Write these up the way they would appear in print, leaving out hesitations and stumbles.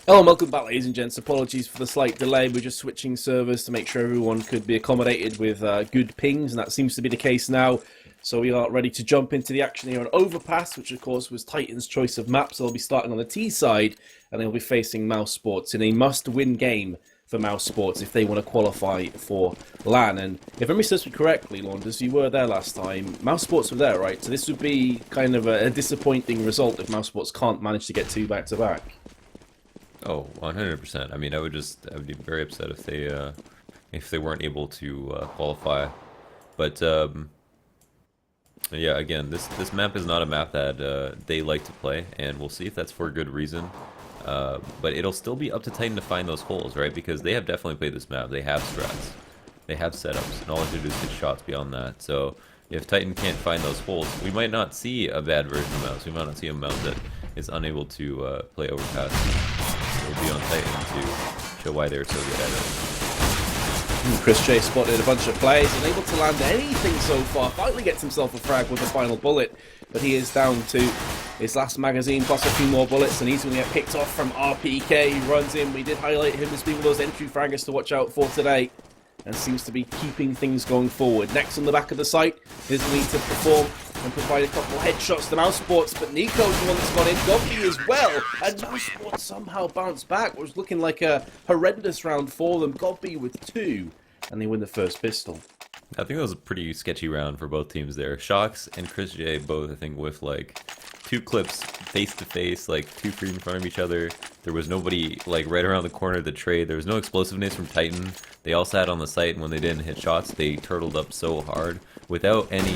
Hello and welcome back, ladies and gents. Apologies for the slight delay. We're just switching servers to make sure everyone could be accommodated with good pings, and that seems to be the case now. So we are ready to jump into the action here on Overpass, which of course was Titan's choice of maps. They'll be starting on the T side, and they'll be facing Mousesports in a must-win game for Mousesports if they want to qualify for LAN. And if memory serves me correctly, Launders, you were there last time. Mousesports were there, right? So this would be kind of a disappointing result if Mousesports can't manage to get two back-to-back. Oh, 100%. I mean, I would be very upset if they weren't able to qualify. But yeah, again, this map is not a map that they like to play, and we'll see if that's for a good reason. But it'll still be up to Titan to find those holes, right? Because they have definitely played this map. They have strats, they have setups, and all they have to do is hit shots beyond that. So if Titan can't find those holes, we might not see a bad version of Mouse. We might not see a Mouse that is unable to play Overpass. It'll be on Titan to show why they're so good at it. Chris J spotted a bunch of players, unable to land anything so far. Finally gets himself a frag with the final bullet, but he is down to his last magazine plus a few more bullets, and he's going to get picked off from RPK. He runs in. We did highlight him as being one of those entry fraggers to watch out for today, and seems to be keeping things going forward. Next on the back of the site is need to perform and provide a couple of headshots to Mousesports, but Nico's the one that's gone in, Gobby as well, and Mousesports somehow bounced back. It was looking like a horrendous round for them. Gobby with two, and they win the first pistol. I think that was a pretty sketchy round for both teams there. Shocks and Chris J both, I think, with like two clips face to face, like 2 feet in front of each other. There was nobody like right around the corner of the trade. There was no explosiveness from Titan. They all sat on the site, and when they didn't hit shots, they turtled up so hard without any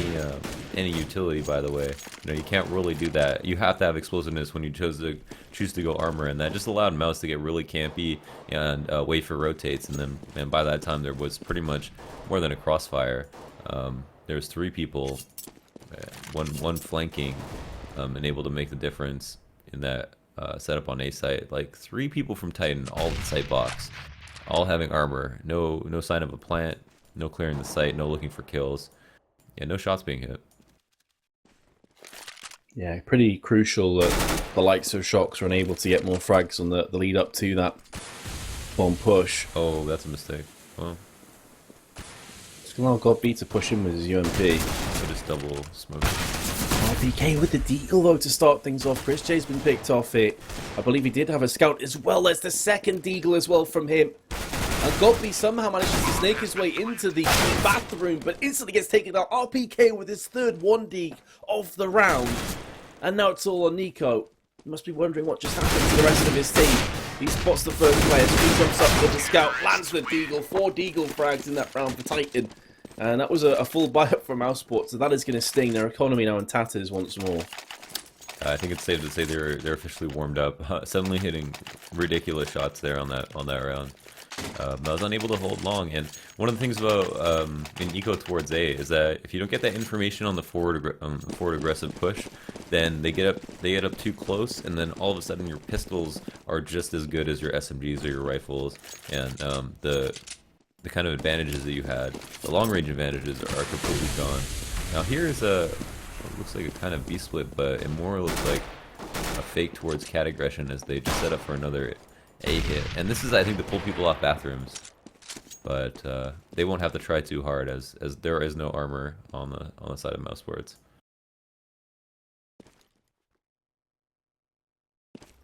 utility. By the way, you know, you can't really do that. You have to have explosiveness when you choose to go armor, and that just allowed Mouse to get really campy and wait for rotates. And by that time, there was pretty much more than a crossfire. There was 3 people, one flanking, and able to make the difference in that setup on A site. Like 3 people from Titan, all in site box, all having armor. No sign of a plant. No clearing the site. No looking for kills. Yeah, no shots being hit. Yeah, pretty crucial that the likes of Shocks were unable to get more frags on the lead up to that bomb push. Oh, that's a mistake. Well, It's going to allow Gobby to push in with his UMP. so just double smoke. RPK with the deagle though to start things off. Chris J's been picked off it. I believe he did have a scout as well. There's the second deagle as well from him. And Gobby somehow manages to snake his way into the bathroom, but instantly gets taken out. RPK with his third 1D of the round. And now it's all on Nico. He must be wondering what just happened to the rest of his team. He spots the first player, so he jumps up with the scout, lands the deagle. 4 deagle frags in that round for Titan. And that was a full buy-up from Mousesports, so that is going to sting. Their economy now in tatters once more. I think it's safe to say they're officially warmed up. Suddenly hitting ridiculous shots there on that round. I was unable to hold long, and one of the things about in eco towards A is that if you don't get that information on the forward aggressive push, then they get up too close, and then all of a sudden your pistols are just as good as your SMGs or your rifles, and the kind of advantages that you had, the long range advantages, are completely gone. Now here's what looks like a kind of B split, but it more looks like a fake towards cat aggression as they just set up for another A hit. And this is, I think, to pull people off bathrooms, but they won't have to try too hard as there is no armor on the side of Mousesports.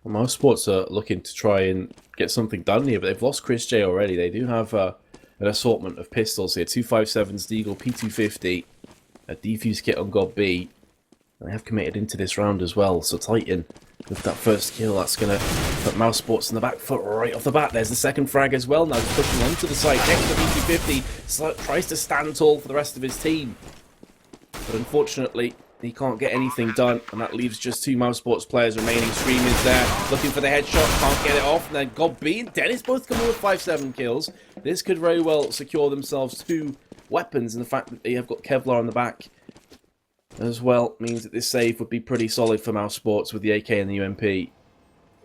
Well, Mousesports are looking to try and get something done here, but they've lost Chris J already. They do have an assortment of pistols here. 257s, Deagle, P250, a defuse kit on God B. And they have committed into this round as well, so Titan with that first kill, that's going to put Mousesports in the back foot right off the bat. There's the second frag as well, now pushing onto the site next to P250, so tries to stand tall for the rest of his team. But unfortunately, he can't get anything done, and that leaves just 2 Mousesports players remaining. Streamers there, looking for the headshot, can't get it off, and then God B and Dennis both coming with 5-7 kills. This could very well secure themselves 2 weapons, and the fact that they have got Kevlar on the back as well means that this save would be pretty solid for Mousesports with the AK and the UMP. And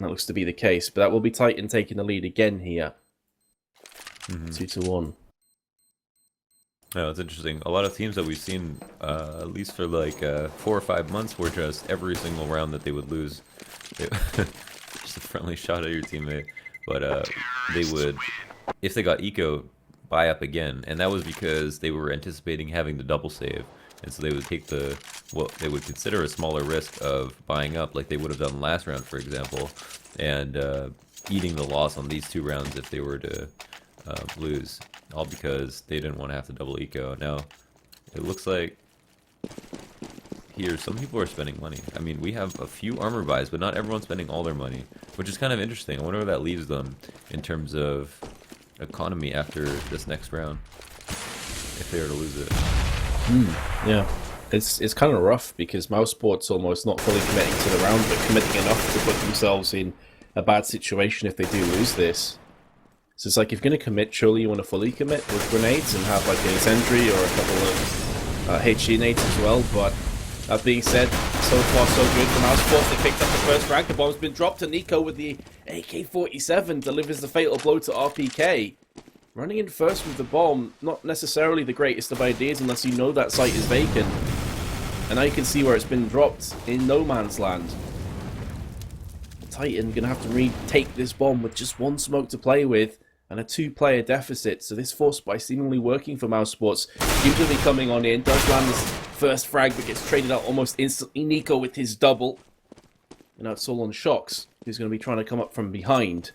that looks to be the case, but that will be Titan taking the lead again here. 2-1. Yeah, it's interesting. A lot of teams that we've seen, at least for like 4 or 5 months, were just every single round that they would lose, they just a friendly shot at your teammate. But they would, if they got eco, buy up again, and that was because they were anticipating having the double save, and so they would take what they would consider a smaller risk of buying up, like they would have done last round, for example, and eating the loss on these 2 rounds if they were to lose, all because they didn't want to have to double eco. Now, it looks like here some people are spending money. I mean, we have a few armor buys, but not everyone's spending all their money, which is kind of interesting. I wonder where that leaves them in terms of economy after this next round, if they were to lose it. Yeah, it's kind of rough because Mousesports almost not fully committing to the round, but committing enough to put themselves in a bad situation if they do lose this. So it's like, if you're going to commit, surely you want to fully commit with grenades and have like a sentry or a couple of HG nades as well. But that being said, so far so good for Mousesports. They picked up the first frag, the bomb's been dropped, and Nico with the AK-47 delivers the fatal blow to RPK. Running in first with the bomb, not necessarily the greatest of ideas unless you know that site is vacant. And now you can see where it's been dropped in no man's land. Titan gonna have to retake this bomb with just 1 smoke to play with and a 2-player deficit. So this force by seemingly working for Mousesports, usually coming on in, does land this first frag but gets traded out almost instantly. Nico with his double. And now it's all on Shocks, who's going to be trying to come up from behind.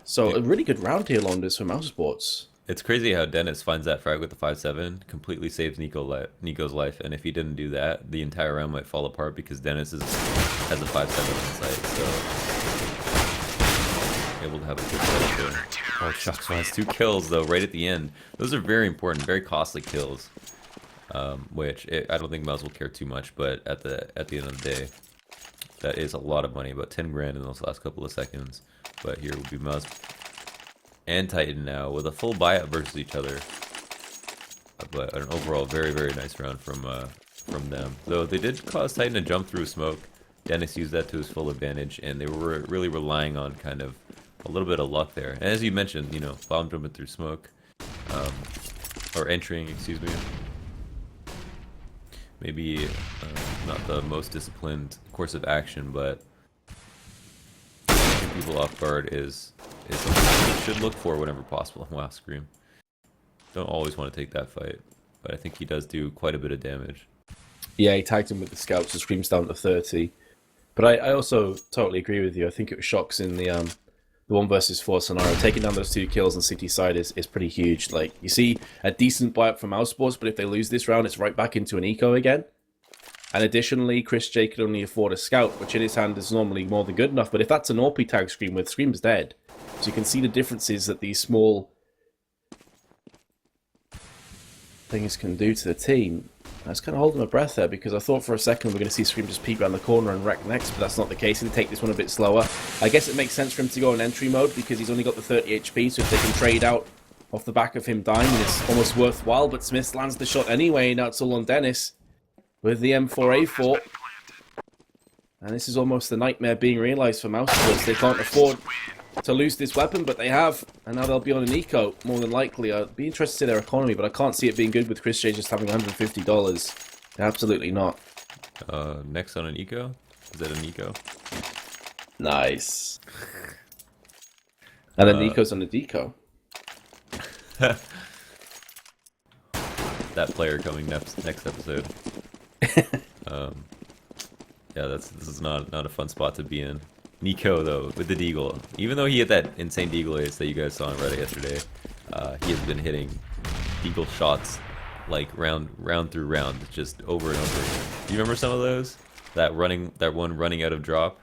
So a really good round here, Launders, for Mousesports. It's crazy how Dennis finds that frag with the 5-7, completely saves Nico's life, and if he didn't do that, the entire round might fall apart because Dennis has a 5-7 in sight, so able to have a good fight there. Oh, Shocks has 2 kills, though, right at the end. Those are very important, very costly kills, which I don't think Mouse will care too much, but at the end of the day, that is a lot of money, about 10 grand in those last couple of seconds. But here will be Mouse and Titan now with a full buyout versus each other. But an overall very, very nice round from them. Though they did cause Titan to jump through smoke. Dennis used that to his full advantage, and they were really relying on kind of a little bit of luck there. And as you mentioned, you know, bomb jumping through smoke, or entering, excuse me. Maybe not the most disciplined course of action, but keeping people off guard is something you should look for whenever possible. Wow, Scream. Don't always want to take that fight, but I think he does do quite a bit of damage. Yeah, he tagged him with the scouts, so Scream's down to 30. But I also totally agree with you. I think it was Shocks in the 1 versus 4 scenario. Taking down those 2 kills on City side is pretty huge. Like, you see a decent buy-up from Mousesports, but if they lose this round, it's right back into an eco again. And additionally, Chris J could only afford a scout, which in his hand is normally more than good enough. But if that's an OP tag Scream with, Scream's dead. So you can see the differences that these small things can do to the team. I was kind of holding my breath there because I thought for a second we were going to see Scream just peek around the corner and wreck next, but that's not the case. He'll take this one a bit slower. I guess it makes sense for him to go in entry mode because he's only got the 30 HP, so if they can trade out off the back of him dying, it's almost worthwhile. But Smith lands the shot anyway. Now it's all on Dennis with the M4A4. And this is almost the nightmare being realised for Mousesports. They can't afford to lose this weapon, but they have, and now they'll be on an eco, more than likely. I'd be interested in their economy, but I can't see it being good with Chris J just having $150. Absolutely not. Next on an eco? Is that an eco? Nice. And then Nico's on a deco. That player coming next episode. Yeah, this is not a fun spot to be in. Nico, though, with the deagle, even though he hit that insane deagle ace that you guys saw on Reddit yesterday, he has been hitting deagle shots like round through round, just over and over again. Do you remember some of those? That one running out of drop?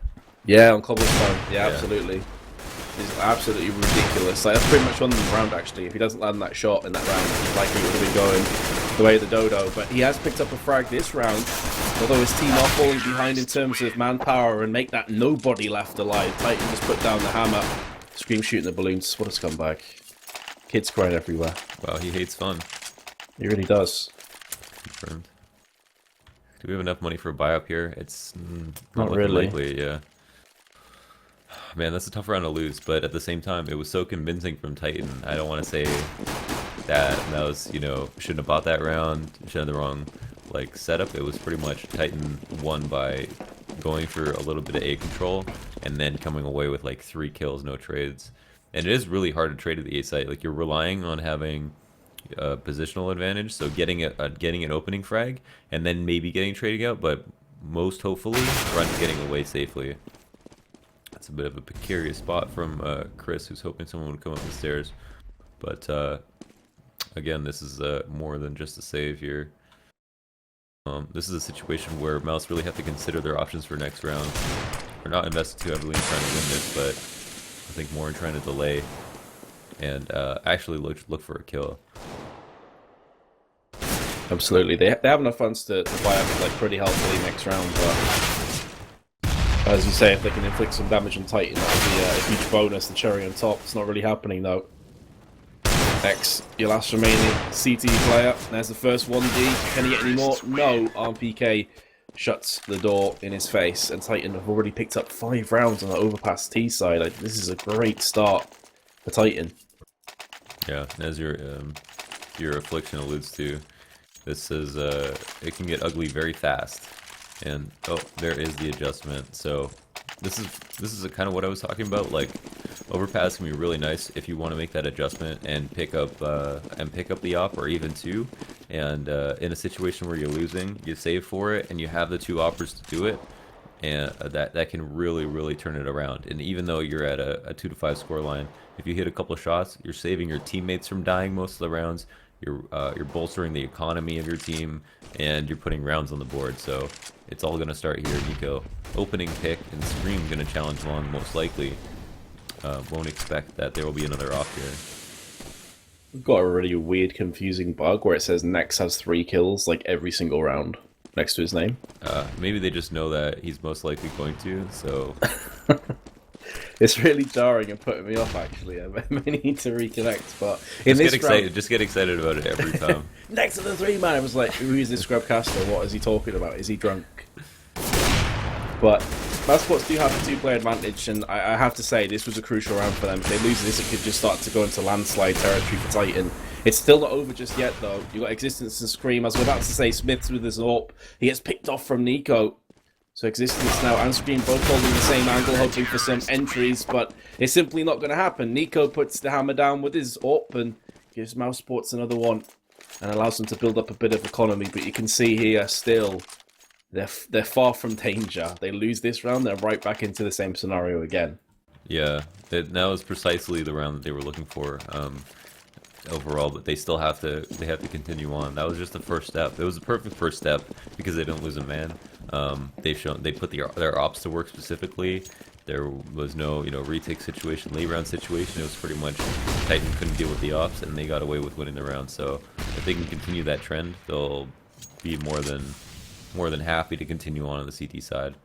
Yeah, on cobblestone. Yeah, absolutely. It's absolutely ridiculous. Like, that's pretty much on the round, actually. If he doesn't land that shot in that round, it's likely it would have been going the way of the dodo. But he has picked up a frag this round, although his team are falling behind in terms of manpower and make that nobody left alive. Titan just put down the hammer. Scream shooting the balloons. What a scumbag. Kids crying everywhere. Wow, he hates fun. He really does. Confirmed. Do we have enough money for a buy up here? It's not really. Likely, yeah. Man, that's a tough round to lose, but at the same time, it was so convincing from Titan. I don't want to say that was, shouldn't have bought that round, should have the wrong, setup. It was pretty much Titan won by going for a little bit of A control, and then coming away with like 3 kills, no trades. And it is really hard to trade at the A site. Like, you're relying on having positional advantage, so getting an opening frag, and then maybe getting trading out, but most hopefully runs getting away safely. That's a bit of a precarious spot from Chris, who's hoping someone would come up the stairs. But again, this is more than just a save here. This is a situation where Mouse really have to consider their options for next round. We're not invested too heavily in trying to win this, but I think more in trying to delay and actually look for a kill. Absolutely, they have enough funds to buy up like pretty healthily next round, but as you say, if they can inflict some damage on Titan, that would be a huge bonus. The cherry on top. It's not really happening though. X, your last remaining CT player. There's the first 1D. Can he get any more? No. RPK shuts the door in his face, and Titan have already picked up 5 rounds on the overpass T side. Like, this is a great start for Titan. Yeah, as your affliction alludes to, this is it can get ugly very fast. And oh, there is the adjustment. So this is kind of what I was talking about. Like, overpass can be really nice if you want to make that adjustment and pick up the op, or even 2. And in a situation where you're losing, you save for it, and you have the 2 oppers to do it, and that can really turn it around. And even though you're at a 2-5 score line, if you hit a couple of shots, you're saving your teammates from dying most of the rounds. You're bolstering the economy of your team, and you're putting rounds on the board. So it's all gonna start here. Nico opening pick, and Scream gonna challenge Long most likely. Won't expect that there will be another off here. We've got a really weird, confusing bug where it says Nex has 3 kills like every single round next to his name. Maybe they just know that he's most likely going to, so... It's really jarring and putting me off, actually. I may need to reconnect, but... Just get excited about it every time. Next to the 3-man, I was like, who is this Scrubcaster? What is he talking about? Is he drunk? But Mousesports do have a 2-player advantage, and I have to say, this was a crucial round for them. If they lose this, it could just start to go into landslide territory for Titan. It's still not over just yet, though. You've got Existence and Scream. As we're about to say, Smith's with his AWP. He gets picked off from Nico. So Existence now and Scream both holding the same angle, hoping for some entries, but it's simply not going to happen. Nico puts the hammer down with his AWP and gives Mousesports another one, and allows them to build up a bit of economy. But you can see here, still, they're far from danger. They lose this round, they're right back into the same scenario again. Yeah, that was precisely the round that they were looking for overall, but they still have to continue on. That was just the first step. It was the perfect first step because they don't lose a man. They put their ops to work specifically. There was no retake situation, late round situation. It was pretty much Titan couldn't deal with the ops, and they got away with winning the round. So if they can continue that trend, they'll be more than happy to continue on the CT side.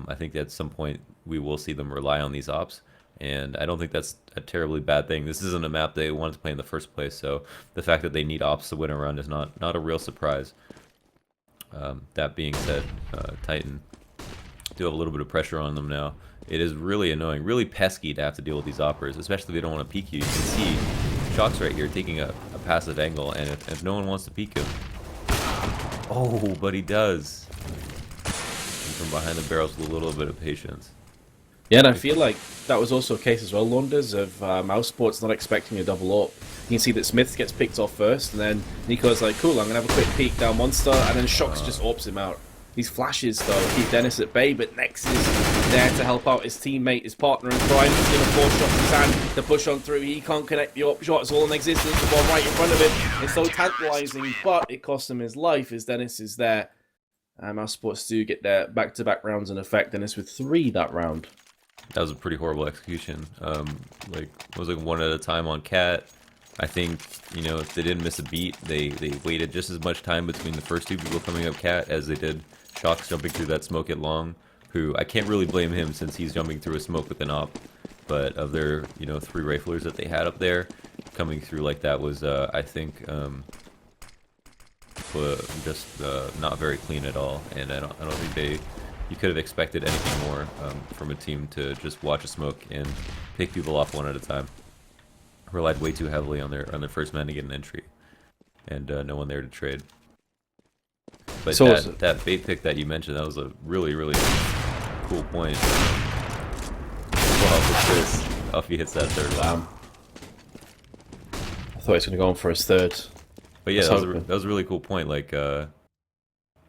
I think at some point we will see them rely on these ops, and I don't think that's a terribly bad thing. This isn't a map they wanted to play in the first place, so the fact that they need ops to win a round is not a real surprise. That being said, Titan do have a little bit of pressure on them now. It is really annoying, really pesky to have to deal with these operators, especially if they don't want to peek you. You can see Shock's right here taking a passive angle, and if no one wants to peek him... Oh, but he does. And from behind the barrels with a little bit of patience. Yeah, and I feel like that was also a case as well, Launders, of Mousesports not expecting a double up. You can see that Smith gets picked off first, and then Nico's like, cool, I'm going to have a quick peek down Monster, and then Shocks just AWPs him out. These flashes, though, keep Dennis at bay, but Nex is there to help out his teammate, his partner in crime. He's going to force Shocks his hand to push on through. He can't connect the AWP shot. It's all in Existence. The ball right in front of him. It's so tantalizing, but it costs him his life as Dennis is there. And Mousesports do get their back-to-back rounds in effect. Dennis with 3 that round. That was a pretty horrible execution. It was like 1 at a time on Cat. I think, if they didn't miss a beat, they waited just as much time between the first 2 people coming up Cat as they did Shocks jumping through that smoke at Long, who I can't really blame him since he's jumping through a smoke with an op. But of their, 3 riflers that they had up there, coming through like that was, I think, just not very clean at all. And I don't think you could have expected anything more from a team to just watch a smoke and pick people off 1 at a time. Relied way too heavily on their first man to get an entry, and no one there to trade. But that bait pick that you mentioned, that was a really cool point. Wow, look at this. Oh, if he hits that third one. I thought he was going to go on for his third. But yeah, that was a really cool point. Like, oh,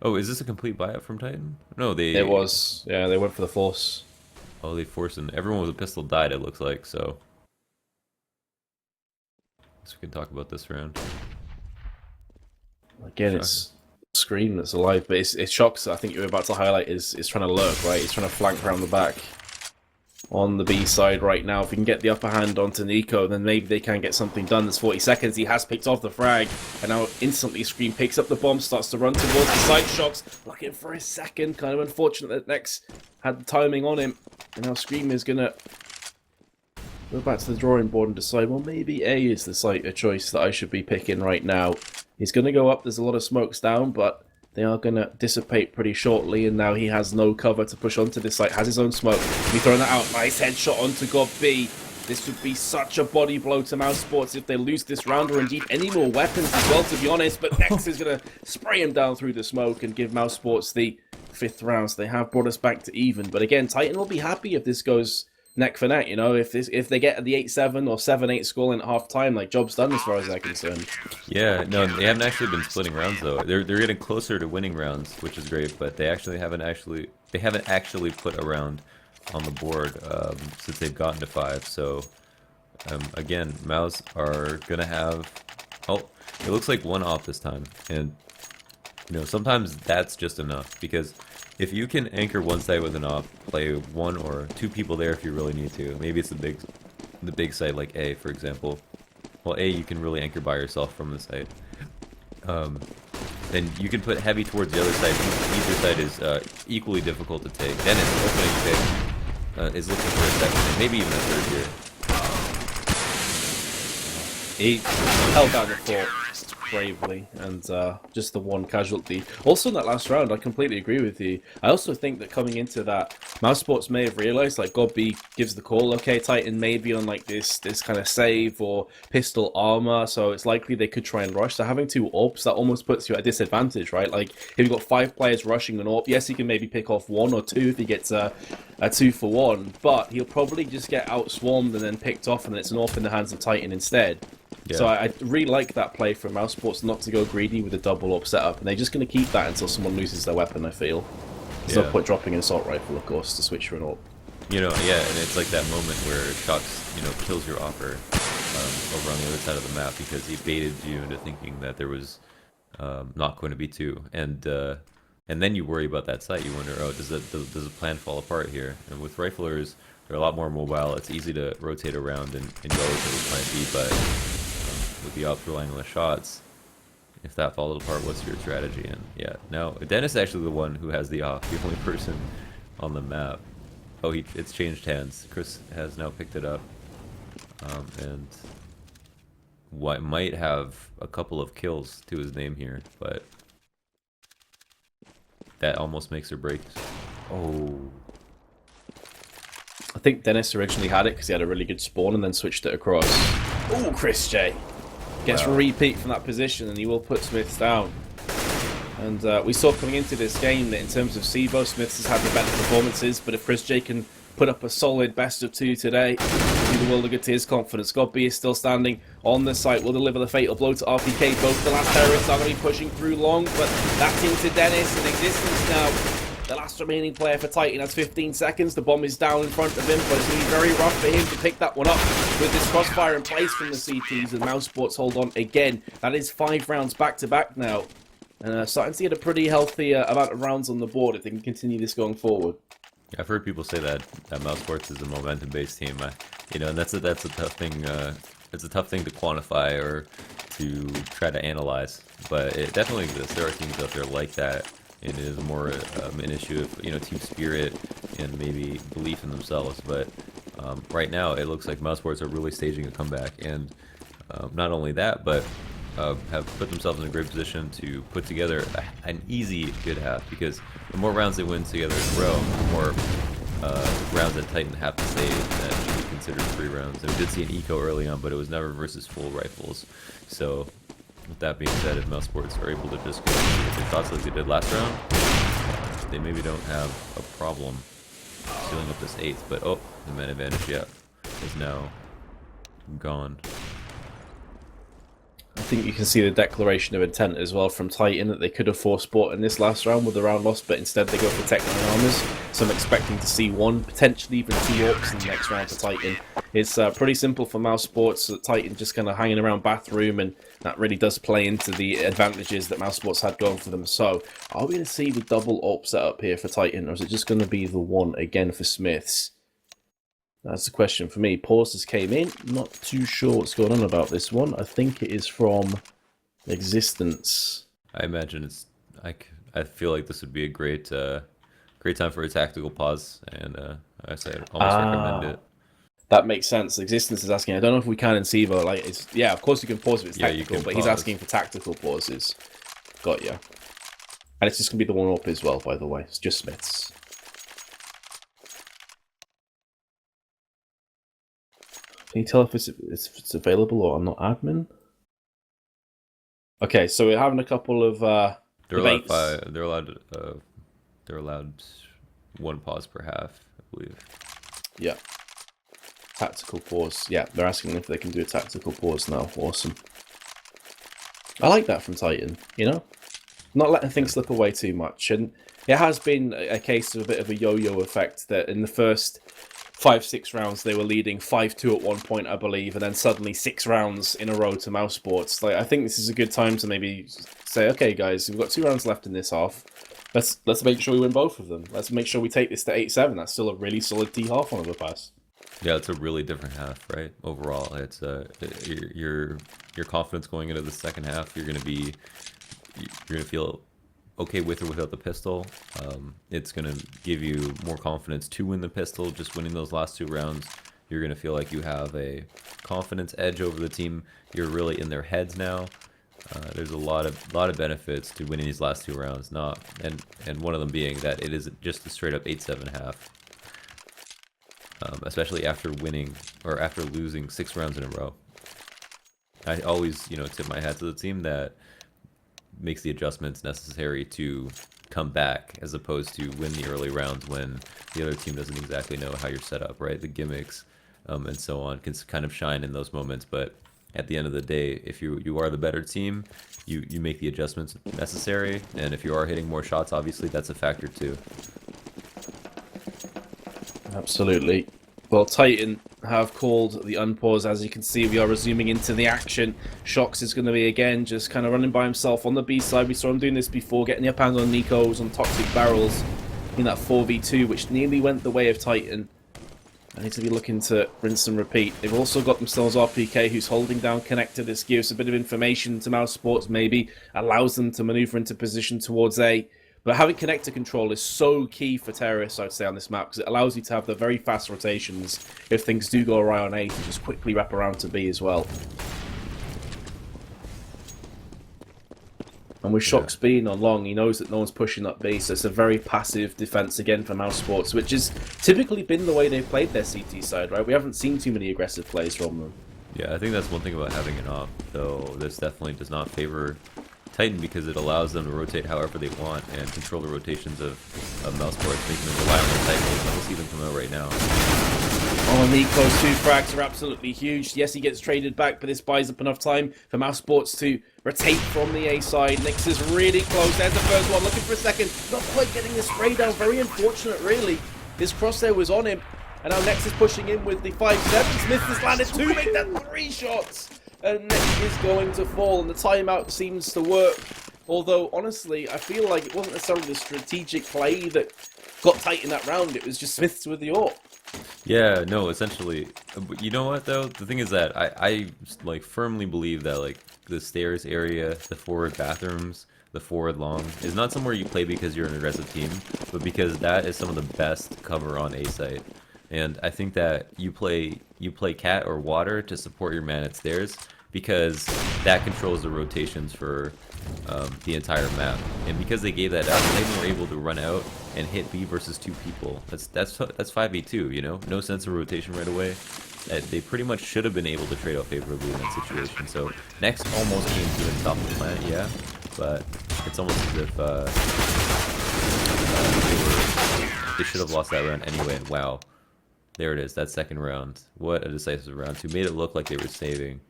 is this a complete buyout from Titan? No, It was. Yeah, they went for the force. Oh, they forced him. Everyone with a pistol died, it looks like, so. So we can talk about this round. Again, it's Scream that's alive, but it's Shocks that I think you're about to highlight is trying to lurk, right? He's trying to flank around the back on the B side right now. If we can get the upper hand onto Nico, then maybe they can get something done. There's 40 seconds. He has picked off the frag, and now instantly Scream picks up the bomb, starts to run towards the side. Shocks looking for a second. Kind of unfortunate that Nex had the timing on him, and now Scream is gonna go back to the drawing board and decide, well, maybe A is the site of choice that I should be picking right now. He's going to go up. There's a lot of smokes down, but they are going to dissipate pretty shortly, and now he has no cover to push onto this site. Has his own smoke. He's throwing that out. Nice headshot onto God B. This would be such a body blow to Mousesports if they lose this round or indeed any more weapons as well, to be honest. But Nex is going to spray him down through the smoke and give Mousesports the 5th round. So they have brought us back to even. But again, Titan will be happy if this goes neck for neck, you know, if they get the 8-7 or 7-8 score in at half time, like, job's done as far as they're concerned. Yeah, no, they haven't actually been splitting rounds though. They're getting closer to winning rounds, which is great, but they haven't actually put a round on the board since they've gotten to 5. So again, Mouse are gonna have, oh, it looks like one off this time, and you know, sometimes that's just enough, because if you can anchor one site with an op, play 1 or 2 people there if you really need to. Maybe it's the big site like A, for example. Well, A you can really anchor by yourself from the site. Then you can put heavy towards the other side. Either side is equally difficult to take. Dennis, opening pick, is looking for a second, and maybe even a third here. He held down the fort bravely, and just the one casualty. Also in that last round, I completely agree with you. I also think that coming into that, Mousesports may have realized, like, God B gives the call, okay, Titan may be on like this kind of save or pistol armor, so it's likely they could try and rush. So having 2 AWPs, that almost puts you at a disadvantage, right? Like, if you've got 5 players rushing an AWP, yes, he can maybe pick off 1 or 2 if he gets a 2-for-1, but he'll probably just get outswarmed and then picked off, and then it's an AWP in the hands of Titan instead. Yeah. So I really like that play from Mousesports not to go greedy with a double AWP setup, and they're just going to keep that until someone loses their weapon, I feel. There's no point dropping an assault rifle, of course, to switch for an AWP. You know, yeah, and it's like that moment where Shocks, you know, kills your offer over on the other side of the map because he baited you into thinking that there was not going to be 2, and then you worry about that site. You wonder, oh, does the plan fall apart here? And with riflers, they're a lot more mobile. It's easy to rotate around and go to the plan B, but with the ops relying on the shots, if that falls apart, what's your strategy? And yeah, now Dennis is actually the one who has the off, the only person on the map. Oh, it's changed hands. Chris has now picked it up, and might have a couple of kills to his name here, but that almost makes or breaks. Oh. I think Dennis originally had it because he had a really good spawn and then switched it across. Oh, Chris J gets a repeat from that position, and he will put Smiths down. And we saw coming into this game that in terms of CEVO, Smiths has had the better performances, but if Chris J can put up a solid best of 2 today, do the world of good to his confidence. God B is still standing on the site, will deliver the fatal blow to RPK. Both the last terrorists are going to be pushing through long, but that's into Dennis in existence now. The last remaining player for Titan has 15 seconds. The bomb is down in front of him, but it's going to be very rough for him to pick that one up with this crossfire in place from the CTs, and Mousesports hold on again. That is 5 rounds back-to-back now. And starting to get a pretty healthy amount of rounds on the board if they can continue this going forward. I've heard people say that Mousesports is a momentum-based team. You know, and that's a tough thing. It's a tough thing to quantify or to try to analyze, but it definitely exists. There are teams out there like that. It is more an issue of, you know, team spirit and maybe belief in themselves. But right now, it looks like Mousesports are really staging a comeback, and not only that, but have put themselves in a great position to put together an easy good half, because the more rounds they win together in a row, the more rounds that Titan have to save. That should be considered 3 rounds. And we did see an eco early on, but it was never versus full rifles. So with that being said, if Mousesports are able to just go with the shots like they did last round, they maybe don't have a problem sealing up this 8th. But oh, the man advantage, yeah, is now gone. I think you can see the declaration of intent as well from Titan that they could have forced bought in this last round with the round lost, but instead they go for Tech 9 armors. So I'm expecting to see 1, potentially even 2 orcs in the next round for Titan. It's pretty simple for Mousesports. Titan just kind of hanging around bathroom, and that really does play into the advantages that Mousesports had going for them. So are we going to see the double AWP setup here for Titan, or is it just going to be the 1 again for Smiths? That's the question for me. Pauses came in. Not too sure what's going on about this one. I think it is from Existence. I imagine it's. I feel like this would be a great time for a tactical pause, and I say I'd almost recommend it. That makes sense. Existence is asking. I don't know if we can in CEVO. Like, it's yeah, of course you can pause if it's tactical, but he's asking for tactical pauses. Got ya. And it's just gonna be the 1 up as well, by the way. It's just Smiths. Can you tell if it's available or I'm not admin? Okay, so we're having a couple of debates. They're allowed 1 pause per half, I believe. Yeah. Tactical pause. Yeah, they're asking if they can do a tactical pause now. Awesome. I like that from Titan, you know? Not letting things slip away too much. And it has been a case of a bit of a yo-yo effect that in the first 5-6 rounds they were leading 5-2 at one point, I believe, and then suddenly 6 rounds in a row to Mousesports. Like, I think this is a good time to maybe say, okay guys, we've got 2 rounds left in this half. Let's make sure we win both of them. Let's make sure we take this to 8-7. That's still a really solid T half on Overpass. Yeah, it's a really different half, right? Overall, it's your confidence going into the second half. You're gonna feel okay with or without the pistol. It's gonna give you more confidence to win the pistol. Just winning those last 2 rounds, you're gonna feel like you have a confidence edge over the team. You're really in their heads now. There's a lot of benefits to winning these last 2 rounds. And one of them being that it is just a straight up 8-7 half. Especially after winning or after losing 6 rounds in a row. I always, tip my hat to the team that makes the adjustments necessary to come back, as opposed to win the early rounds when the other team doesn't exactly know how you're set up, right? The gimmicks and so on can kind of shine in those moments, but at the end of the day, if you are the better team, you make the adjustments necessary, and if you are hitting more shots, obviously that's a factor too. Absolutely. Well, Titan have called the unpause. As you can see, we are resuming into the action. Shox is going to be, again, just kind of running by himself on the B side. We saw him doing this before, getting the up hands on Nikos, on Toxic Barrels in that 4v2, which nearly went the way of Titan. I need to be looking to rinse and repeat. They've also got themselves RPK, who's holding down Connector. This gives a bit of information to Mousesports, maybe allows them to maneuver into position towards A. But having connector control is so key for terrorists, I'd say, on this map, because it allows you to have the very fast rotations if things do go awry on A, to just quickly wrap around to B as well. And with Shox being on long, he knows that no one's pushing up B, so it's a very passive defense again for Mousesports, which has typically been the way they've played their CT side, right? We haven't seen too many aggressive plays from them. Yeah, I think that's one thing about having an op, though this definitely does not favor Titan, because it allows them to rotate however they want and control the rotations of Mousesports, making them rely on their cycles, and we'll see them come out right now. Oh, Nico's 2 frags are absolutely huge. Yes, he gets traded back, but this buys up enough time for Mousesports to rotate from the A side. Nix is really close. There's the first one, looking for a second. Not quite getting the spray down. Very unfortunate, really. His crosshair was on him, and now Nex is pushing in with the 5-7. Smith has landed 2, make that 3 shots. And Nex is going to fall, and the timeout seems to work. Although, honestly, I feel like it wasn't necessarily the strategic play that got Titan that round. It was just Smiths with the AWP. Yeah, no, essentially. You know what, though? The thing is that I like firmly believe that like the stairs area, the forward bathrooms, the forward long is not somewhere you play because you're an aggressive team, but because that is some of the best cover on A site. And I think that you play cat or water to support your man at stairs, because that controls the rotations for the entire map. And because they gave that out, they were able to run out and hit B versus 2 people. That's 5v2, you know? No sense of rotation right away. They pretty much should have been able to trade out favorably in that situation. So Next almost came to the top of the planet, yeah, but it's almost as if they should have lost that round anyway. And wow, there it is. That second round. What a decisive round. Who made it look like they were saving.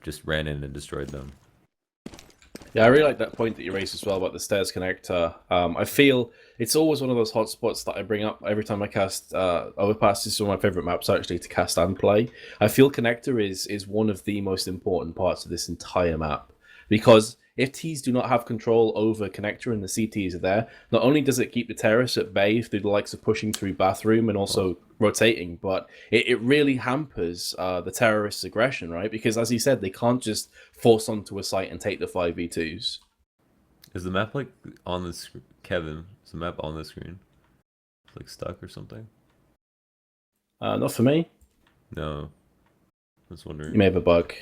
Just ran in and destroyed them. Yeah, I really like that point that you raised as well about the stairs connector. I feel it's always one of those hotspots that I bring up every time I cast Overpass. This is one of my favorite maps actually to cast and play. I feel connector is one of the most important parts of this entire map, because if Ts do not have control over connector and the CTs are there, not only does it keep the terrorists at bay through the likes of pushing through bathroom and also rotating, but it really hampers the terrorists' aggression, right? Because as you said, they can't just force onto a site and take the 5v2s. Is the map like on the screen? Kevin, is the map on the screen? It's like stuck or something? Not for me. No. I was wondering. You may have a bug.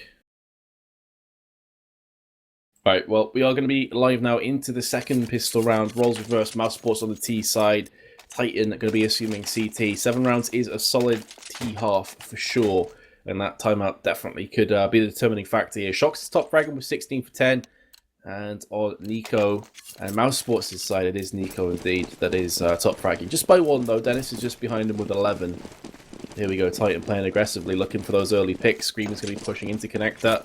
Right, well, we are going to be live now into the second pistol round. Roles reverse, Mousesports on the T side. Titan going to be assuming CT. 7 rounds is a solid T half for sure. And that timeout definitely could be the determining factor here. Shox is top fragging with 16 for 10. And on Nico and Mousesports' side, it is Nico indeed that is top fragging. Just by 1 though. Dennis is just behind him with 11. Here we go, Titan playing aggressively, looking for those early picks. Scream is going to be pushing into connector.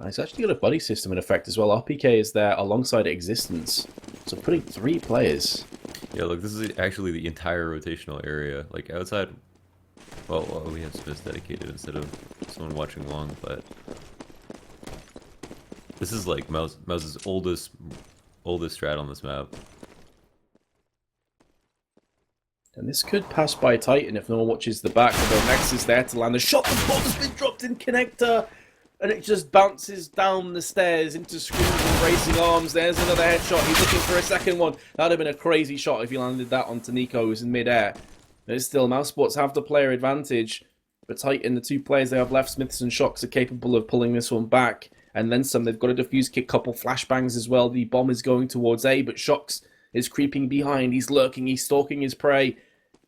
He's actually got a buddy system in effect as well. RPK is there alongside Existence. So putting 3 players. Yeah, look, this is actually the entire rotational area. Like outside, well we have Smiths dedicated instead of someone watching long, but this is like Mouse's oldest strat on this map. And this could pass by Titan if no one watches the back. Although Nex is there to land a shot. The bomb's been dropped in connector. And it just bounces down the stairs into Screams and bracing arms. There's another headshot. He's looking for a second one. That would have been a crazy shot if he landed that onto Nico, who's in midair. There's still Mousesports have the player advantage. But Titan, the 2 players they have left, Smiths and Shox, are capable of pulling this one back. And then some. They've got a defuse kick, couple flashbangs as well. The bomb is going towards A, but Shox is creeping behind. He's lurking. He's stalking his prey.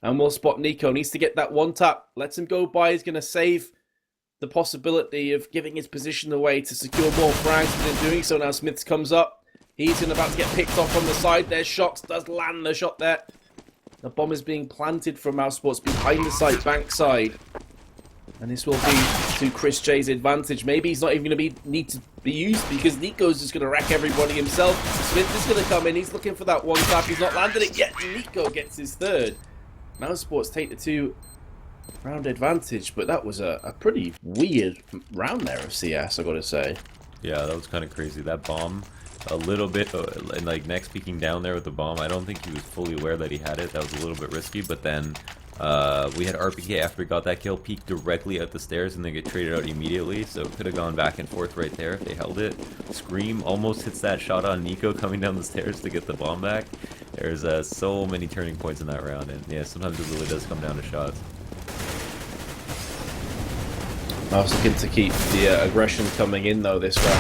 And we'll spot Nico. Needs to get that one tap. Lets him go by. He's going to save the possibility of giving his position away to secure more frags, but in doing so now Smiths comes up. He's about to get picked off on the side. There's Shox, does land the shot there. The bomb is being planted from Mousesports behind the site, bank side. And this will be to Chris J's advantage. Maybe he's not even going to need to be used because Nico's just going to wreck everybody himself. Smith is going to come in. He's looking for that one tap. He's not landed it yet. Nico gets his 3rd. Mousesports take the 2 round advantage, but that was a pretty weird round there of CS, I gotta say. Yeah, that was kind of crazy. That bomb, a little bit, and like Nex peeking down there with the bomb, I don't think he was fully aware that he had it. That was a little bit risky, but then we had RPK after he got that kill, peek directly at the stairs and then get traded out immediately, so it could have gone back and forth right there if they held it. Scream almost hits that shot on Nico coming down the stairs to get the bomb back. There's so many turning points in that round, and yeah, sometimes it really does come down to shots. I was looking to keep the aggression coming in though this round.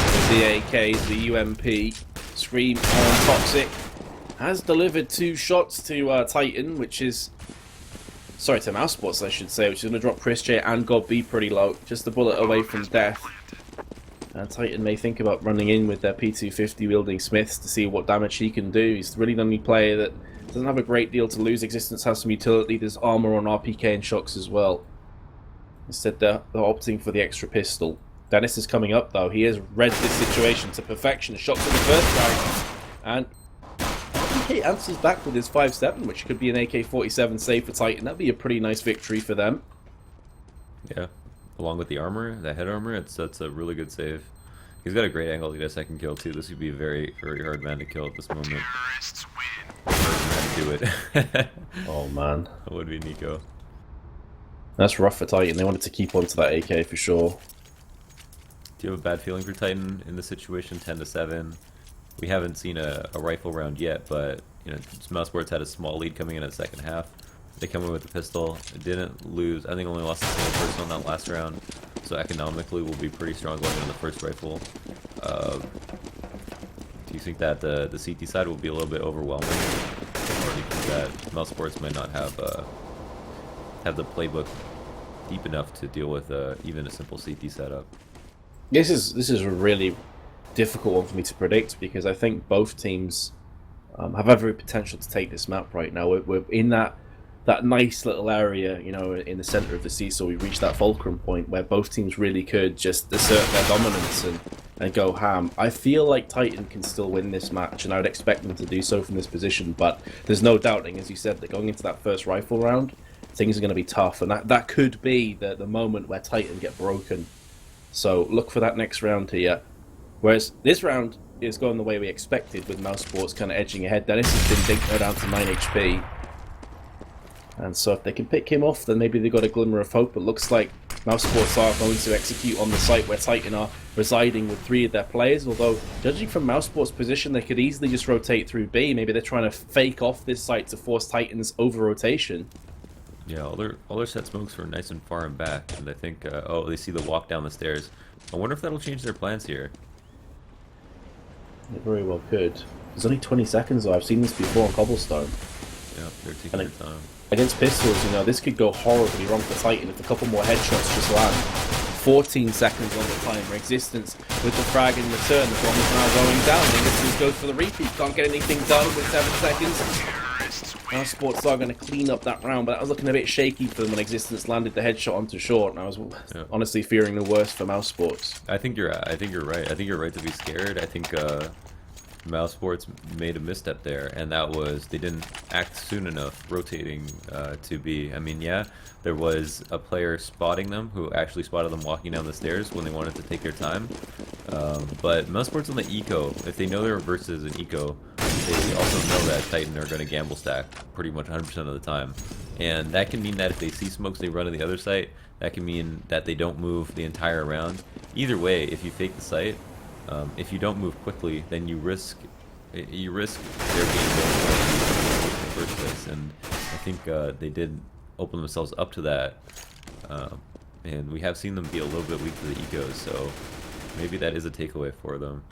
With the AKs, the UMP, Scream on Toxic has delivered 2 shots to Titan, which is... Sorry, to Mousesports I should say, which is going to drop Chris J and God B pretty low. Just a bullet away from death. And Titan may think about running in with their P250 wielding Smiths to see what damage he can do. He's really the only player that doesn't have a great deal to lose. Existence has some utility. There's armor on RPK and Shox as well. Instead, they're opting for the extra pistol. Dennis is coming up, though. He has read this situation to perfection. Shox in the first round. And RPK answers back with his 5-7, which could be an AK-47 save for Titan. That'd be a pretty nice victory for them. Yeah. Along with the armor, the head armor, that's a really good save. He's got a great angle to get a second kill, too. This would be a very, very hard man to kill at this moment. Hard man to do it. Oh, man. That would be Nico. That's rough for Titan. They wanted to keep on to that AK for sure. Do you have a bad feeling for Titan in this situation? 10-7. We haven't seen a rifle round yet, but you know, Mousesports had a small lead coming in at the second half. They come in with the pistol. It didn't lose. I think only lost a single person on that last round. So economically, we'll be pretty strong going into the first rifle. Do you think that the CT side will be a little bit overwhelming, or do you think that Mousesports might not have the playbook deep enough to deal with even a simple CT setup? This is a really difficult one for me to predict because I think both teams have every potential to take this map right now. We're in that nice little area, you know, in the center of the seesaw. We reached that fulcrum point where both teams really could just assert their dominance and go ham. I feel like Titan can still win this match, and I would expect them to do so from this position, but there's no doubting, as you said, that going into that first rifle round, things are going to be tough, and that could be the moment where Titan get broken. So look for that next round here. Whereas this round is going the way we expected, with Mousesports kind of edging ahead. Dennis has been dinked down to 9 HP. And so if they can pick him off, then maybe they've got a glimmer of hope. But looks like Mousesports are going to execute on the site where Titan are residing with 3 of their players. Although, judging from Mousesports' position, they could easily just rotate through B. Maybe they're trying to fake off this site to force Titan's over-rotation. Yeah, all their set smokes were nice and far and back. And I think, oh, they see the walk down the stairs. I wonder if that'll change their plans here. It very well could. There's only 20 seconds though. I've seen this before on Cobblestone. Yeah, they're taking their time. Against pistols, you know, this could go horribly wrong for Titan if a couple more headshots just land. 14 seconds on the timer. Existence with the frag in return. The bomb is now going down. Existence goes for the repeat. Can't get anything done with 7 seconds. Now Sports are going to clean up that round, but that was looking a bit shaky for them when Existence landed the headshot onto short, and I was honestly fearing the worst for Mousesports. I think you're right. I think you're right to be scared. I think Mousesports made a misstep there, and that was they didn't act soon enough rotating to B. I mean, yeah, there was a player spotting them who actually spotted them walking down the stairs when they wanted to take their time. But Mousesports on the eco, if they know their versus an eco, they also know that Titan are going to gamble stack pretty much 100% of the time. And that can mean that if they see smokes, they run to the other site. That can mean that they don't move the entire round. Either way, if you fake the site, if you don't move quickly, then you risk their being going in the first place. And I think they did open themselves up to that. And we have seen them be a little bit weak to the ecos, so maybe that is a takeaway for them.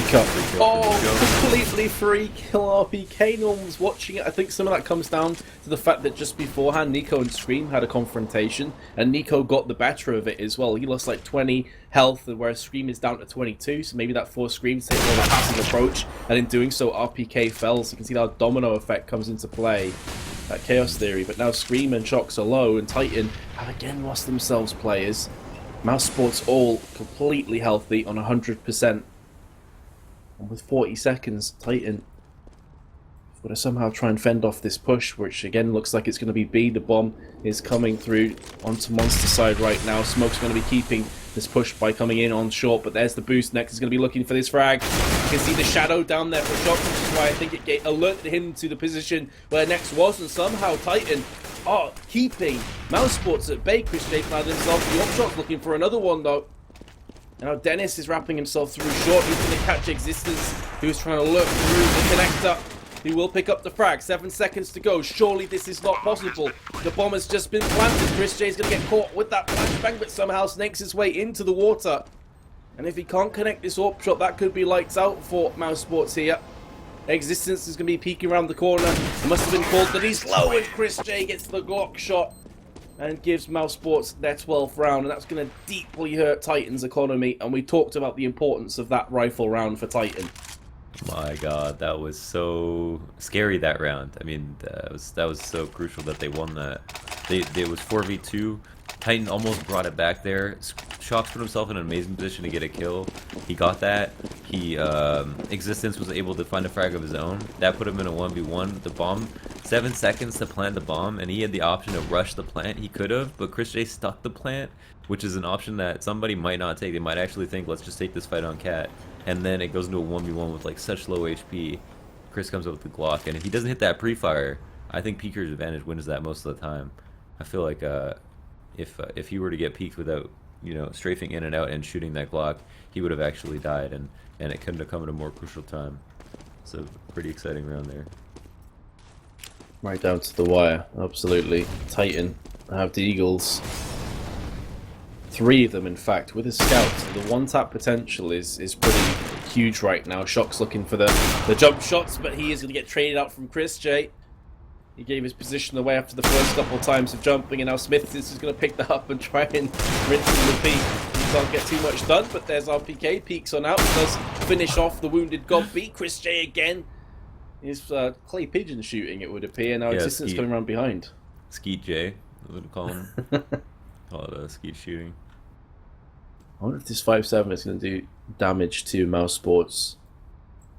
Completely free kill RPK. No one's watching it. I think some of that comes down to the fact that just beforehand, Nico and Scream had a confrontation, and Nico got the better of it as well. He lost like 20 health, whereas Scream is down to 22, so maybe that forced Scream to take more of a passive approach, and in doing so, RPK fell. So you can see how domino effect comes into play, that Chaos Theory. But now Scream and Shocks are low, and Titan have again lost themselves players. Mousesports all completely healthy on 100%. And with 40 seconds, Titan have got to somehow try and fend off this push, which again looks like it's going to be B. The bomb is coming through onto Monster side right now. Smoke's going to be keeping this push by coming in on short, but there's the boost. Next is going to be looking for this frag. You can see the shadow down there for Shock, which is why I think it alerted him to the position where Next was, and somehow Titan are keeping Mousesports at bay. Chris J found himself the upshot, looking for another one though. And now Dennis is wrapping himself through short. He's going to catch Existence, who's trying to lurk through the connector. He will pick up the frag. 7 seconds to go. Surely this is not possible. The bomb has just been planted. Chris J is going to get caught with that flashbang, but somehow snakes his way into the water. And if he can't connect this AWP shot, that could be lights out for Mousesports here. Existence is going to be peeking around the corner. It must have been called that he's low, and Chris J gets the Glock shot and gives Mousesports their 12th round, and that's going to deeply hurt Titan's economy, and we talked about the importance of that rifle round for Titan. My god, that was so scary, that round. I mean, that was so crucial that they won that. It was 4v2. Titan almost brought it back there. Shocks put himself in an amazing position to get a kill. He got that. Existence was able to find a frag of his own. That put him in a 1v1. The bomb, 7 seconds to plant the bomb, and he had the option to rush the plant. He could have, but Chris J stuck the plant, which is an option that somebody might not take. They might actually think, let's just take this fight on Cat. And then it goes into a 1v1 with like such low HP. Chris comes up with the Glock, and if he doesn't hit that pre-fire, I think Peeker's advantage wins that most of the time. I feel like if he were to get peeked without, you know, strafing in and out and shooting that Glock, he would have actually died, and it couldn't have come at a more crucial time. So pretty exciting round there. Right down to the wire, absolutely. Titan have the Eagles. 3 of them, in fact, with a scout. The one-tap potential is pretty huge right now. Shock's looking for the jump shots, but he is going to get traded out from Chris J. He gave his position away after the first couple of times of jumping, and now Smith is going to pick that up and try and rinse and repeat. He can't get too much done, but there's RPK, peeks on out, does finish off the wounded Godby. Chris J again is clay pigeon shooting, it would appear. Now Existence coming around behind. Skeet J, I would call him. Call it skeet shooting. I wonder if this 5-7 is going to do damage to Mousesports.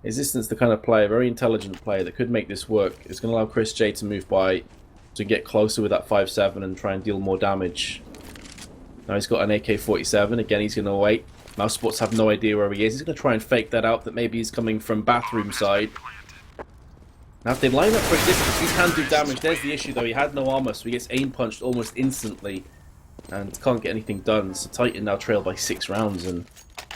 Existence, the kind of player, very intelligent player that could make this work. It's going to allow Chris J to move by, to get closer with that 5-7 and try and deal more damage. Now he's got an AK-47. Again, he's going to wait. Mousesports have no idea where he is. He's going to try and fake that out, that maybe he's coming from bathroom side. Now if they line up for Existence, he can do damage. There's the issue though, he had no armor, so he gets aim punched almost instantly and can't get anything done. So Titan now trailed by 6 rounds, and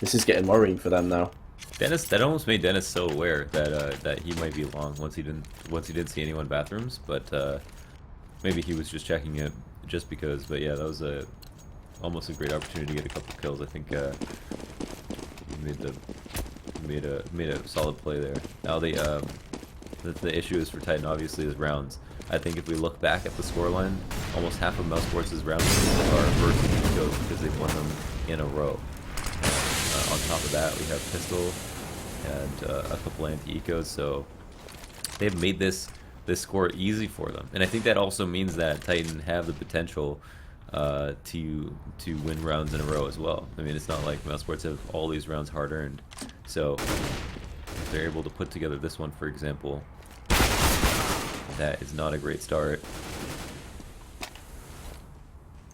this is getting worrying for them now. Dennis, that almost made Dennis so aware that that he might be long once he didn't see anyone in bathrooms, but maybe he was just checking it just because. But yeah, that was almost a great opportunity to get a couple kills. I think he made a solid play there. Now the issue is for Titan obviously is rounds. I think if we look back at the scoreline, almost half of Mousesports' rounds are versus Ecos because they've won them in a row. On top of that, we have Pistol and a couple anti-ecos, so they've made this score easy for them. And I think that also means that Titan have the potential to win rounds in a row as well. I mean, it's not like Mousesports have all these rounds hard earned, so if they're able to put together this one, for example, that is not a great start.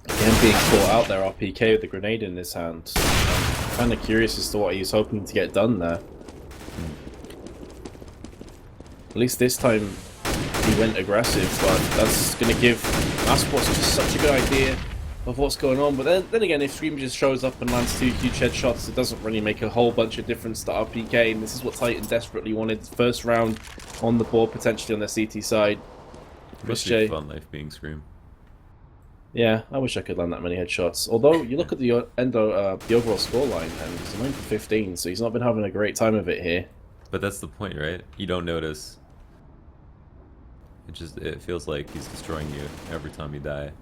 Again, being caught out there, RPK with the grenade in his hand. I'm kind of curious as to what he's hoping to get done there. At least this time he went aggressive, but that's going to give Mousesports just such a good idea of what's going on. But then again, if Scream just shows up and lands 2 huge headshots, it doesn't really make a whole bunch of difference to RPK, and this is what Titan desperately wanted. First round on the board, potentially on their CT side. Must be fun life being Scream. Yeah, I wish I could land that many headshots. Although, you look at the overall scoreline, and he's 9 for 15, so he's not been having a great time of it here. But that's the point, right? You don't notice. It feels like he's destroying you every time you die.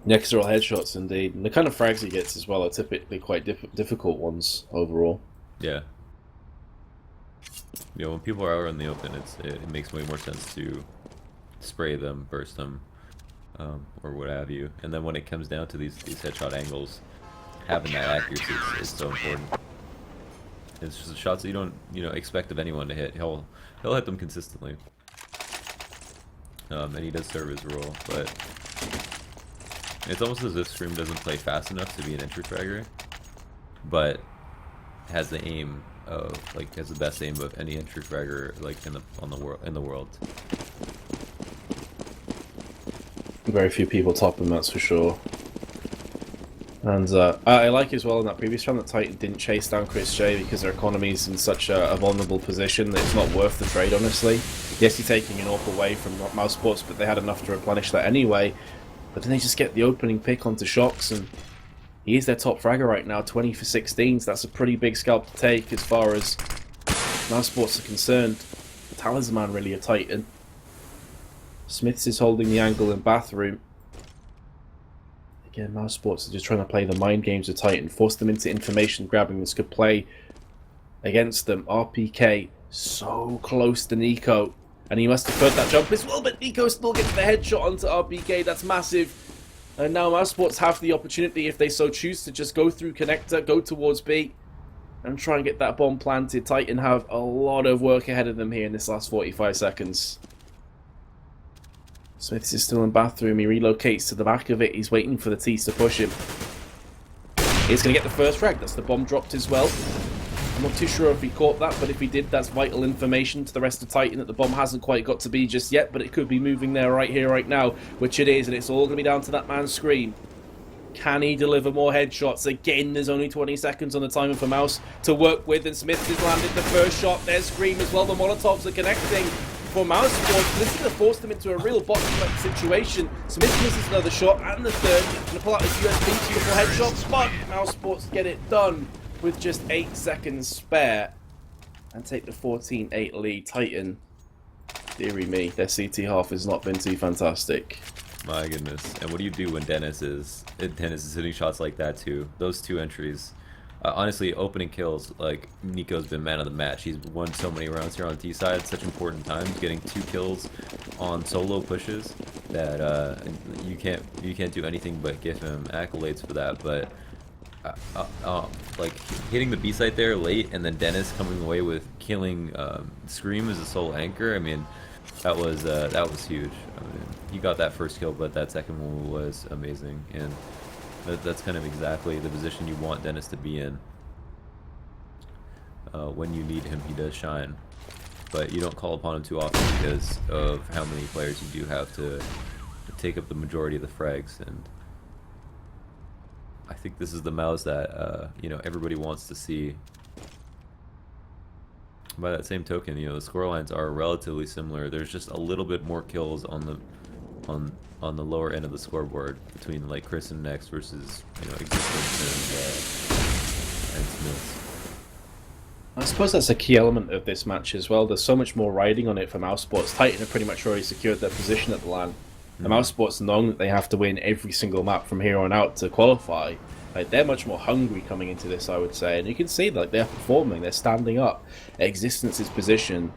Yeah, because they're all headshots indeed. And the kind of frags he gets as well are typically quite difficult ones overall. Yeah. You know, when people are out in the open, it makes way more sense to spray them, burst them, or what have you. And then when it comes down to these headshot angles, having that accuracy is so important. It's just the shots that you don't expect of anyone to hit. He'll hit them consistently. And he does serve his role, but it's almost as if Scream doesn't play fast enough to be an entry fragger, but has the aim of has the best aim of any entry fragger in the world. Very few people top him, that's for sure. And I like as well in that previous round that Titan didn't chase down Chris J because their economy's in such a vulnerable position that it's not worth the trade, honestly. Yes, you're taking an awful away from Mousesports, but they had enough to replenish that anyway. But then they just get the opening pick onto Shocks, and he is their top fragger right now, 20 for 16, so that's a pretty big scalp to take as far as Mousesports are concerned. Talisman really a Titan. Smiths is holding the angle in bathroom. Again, Mousesports are just trying to play the mind games of Titan, force them into information grabbing this could play against them. RPK so close to Nico, and he must have heard that jump as well, but Nico still gets the headshot onto RPK. That's massive. And now Mousesports have the opportunity, if they so choose, to just go through connector, go towards B, and try and get that bomb planted. Titan have a lot of work ahead of them here in this last 45 seconds. Smiths is still in bathroom. He relocates to the back of it. He's waiting for the T's to push him. He's going to get the first frag. That's the bomb dropped as well. I'm not too sure if he caught that, but if he did, that's vital information to the rest of Titan that the bomb hasn't quite got to B just yet, but it could be moving there right here, right now, which it is, and it's all going to be down to that man's Scream. Can he deliver more headshots? Again, there's only 20 seconds on the timer for Mouse to work with, and Smith has landed the first shot. There's Scream as well. The Molotovs are connecting for Mousesports. This is going to force them into a real bottleneck situation. Smith misses another shot, and the third. Going to pull out his USB, beautiful headshots, but Mousesports get it done with just 8 seconds spare and take the 14-8 lead. Titan, dearie me, their CT half has not been too fantastic. My goodness. And what do you do when Dennis is hitting shots like that too? Those two entries. Honestly, opening kills, like, Nico's been man of the match. He's won so many rounds here on T side, such important times, getting 2 kills on solo pushes that you can't do anything but give him accolades for that. But like hitting the B site there late, and then Dennis coming away with killing Scream as a sole anchor. I mean, that was huge. I mean, he got that first kill, but that second one was amazing, and that's kind of exactly the position you want Dennis to be in. When you need him, he does shine, but you don't call upon him too often because of how many players you do have to take up the majority of the frags. And I think this is the Mouse that you know, everybody wants to see. By that same token, you know, the scorelines are relatively similar. There's just a little bit more kills on the lower end of the scoreboard between like Chris and Next versus, you know, Existence and Smiths. I suppose that's a key element of this match as well. There's so much more riding on it for Mousesports. Titan have pretty much already secured their position at the LAN. The Mousesports knowing that they have to win every single map from here on out to qualify. Like, they're much more hungry coming into this, I would say, and you can see that they're performing, they're standing up. Existence's position,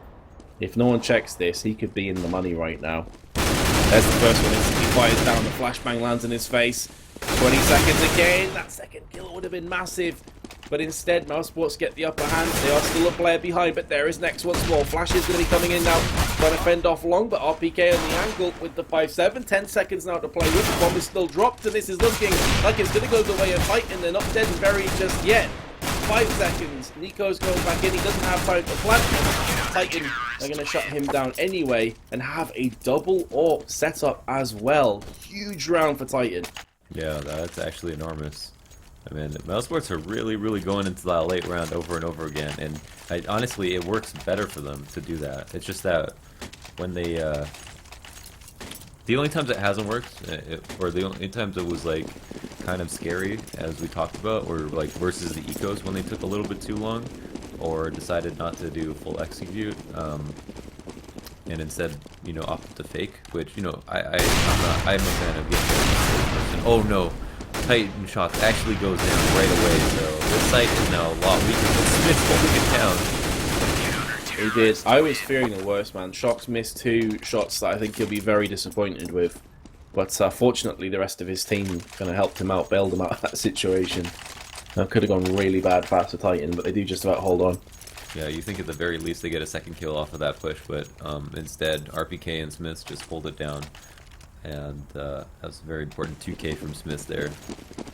if no one checks this, he could be in the money right now. There's the first one, instantly fires down, the flashbang lands in his face. 20 seconds again, that second kill would have been massive. But instead, Mousesports get the upper hand. They are still a player behind, but there is Next once more. Flash is going to be coming in now, trying to fend off long, but RPK on the angle with the 5-7. 10 seconds now to play with. The bomb is still dropped, and this is looking like it's going to go the way of Titan. They're not dead and buried just yet. 5 seconds. Nico's going back in. He doesn't have time to plant. Titan are going to shut him down anyway and have a double AWP setup as well. Huge round for Titan. Yeah, that's actually enormous. I mean, Mousesports are really, really going into that late round over and over again, and honestly, it works better for them to do that. It's just that when they, the only times it hasn't worked, or the only times it was like kind of scary, as we talked about, or like versus the ecos when they took a little bit too long, or decided not to do full execute, and instead, you know, opted to fake, which, you know, I'm a fan of getting. Oh no. Titan shots actually goes down right away, so this site is now a lot weaker than Smith holding it down. He did. I was fearing the worst, man. Shox missed 2 shots that I think he'll be very disappointed with. But fortunately, the rest of his team kind of helped him out, bailed him out of that situation. That could have gone really bad fast for Titan, but they do just about hold on. Yeah, you think at the very least they get a second kill off of that push, but instead, RPK and Smiths just hold it down. And that's a very important 2K from Smith there.